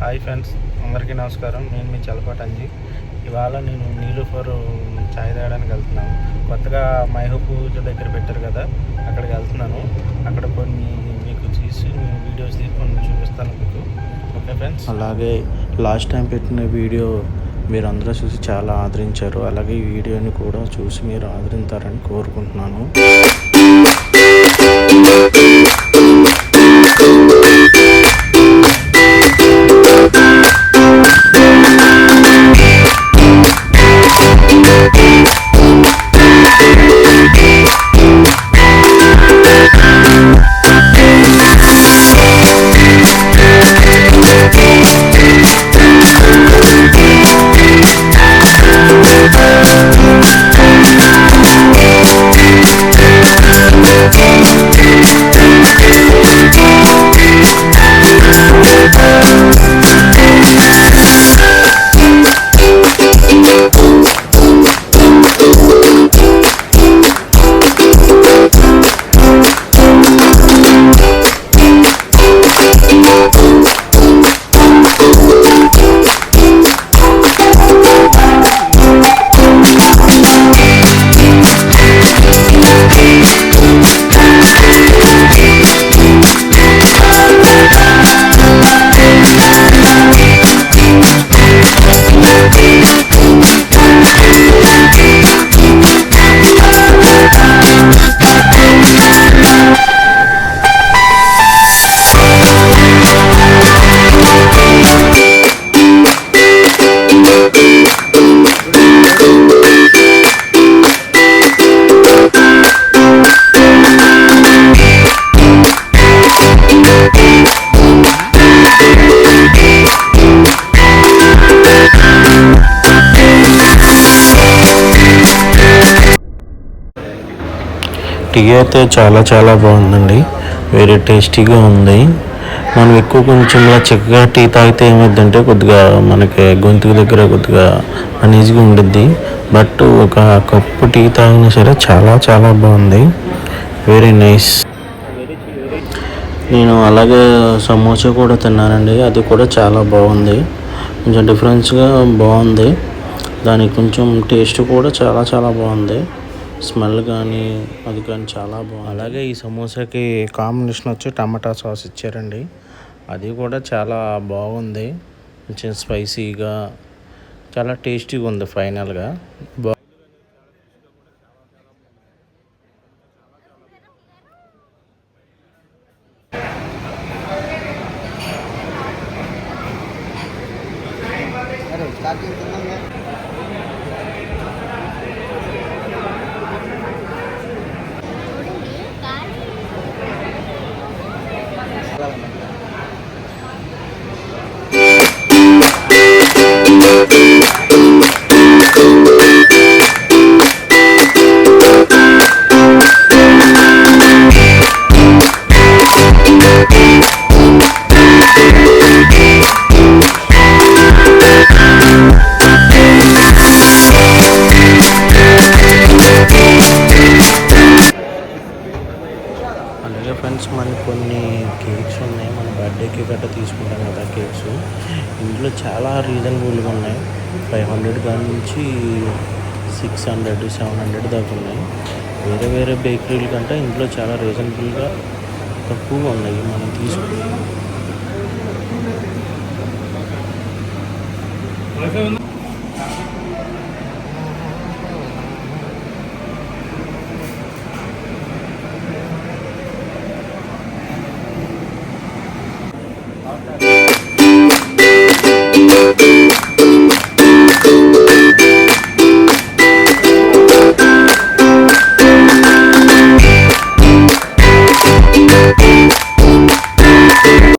Hi friends, అందరికీ నమస్కారం. నేను మీ చలపాటి అంజి. ఇవాళ నేను నీలూఫర్ చాయ్ తాగడానికి వెళ్తున్నాను. కొత్తగా మైహూ పూజ దగ్గర పెట్టారు కదా, అక్కడికి వెళ్తున్నాను. అక్కడ కొన్ని మీకు తీసి వీడియోస్ తీసి కొన్ని చూపిస్తాను మీకు. Okay friends. అలాగే లాస్ట్ టైం పెట్టిన వీడియో మీరు అందరూ చూసి చాలా ఆదరించారు. అలాగే ఈ వీడియోని కూడా చూసి మీరు ఆదరిస్తారని కోరుకుంటున్నాను. టీ అయితే చాలా బాగుందండి. వెరీ టేస్టీగా ఉంది. మనం ఎక్కువ కొంచెంగా చిక్కగా టీ తాగితే ఏమైందంటే కొద్దిగా మనకి గొంతుకు దగ్గర కొద్దిగా అనీజీగా ఉండిద్ది. బట్ ఒక కప్పు టీ తాగినా సరే చాలా బాగుంది. Very nice. నేను అలాగే సమోసా కూడా తిన్నానండి. అది కూడా చాలా బాగుంది. కొంచెం డిఫరెన్స్గా బాగుంది. దానికి కొంచెం టేస్ట్ కూడా చాలా బాగుంది. స్మెల్ కానీ అది కానీ చాలా బాగుంది. అలాగే ఈ సమోసాకి కాంబినేషన్ వచ్చి టమాటా సాస్ ఇచ్చారండి. అది కూడా చాలా బాగుంది. కొంచెం స్పైసీగా చాలా టేస్టీగా ఉంది. ఫైనల్గా ఫ్రెండ్స్, మనకి కొన్ని కేక్స్ ఉన్నాయి. మన బర్త్డేకి గట్రా తీసుకుంటాం కదా కేక్స్. ఇందులో చాలా రీజనబుల్గా ఉన్నాయి. 500 కాడి నుంచి 600, 700 దాకా ఉన్నాయి. వేరే బేకరీల కంటే ఇందులో చాలా రీజనబుల్గా తక్కువగా ఉన్నాయి. మనం తీసుకుంటాం.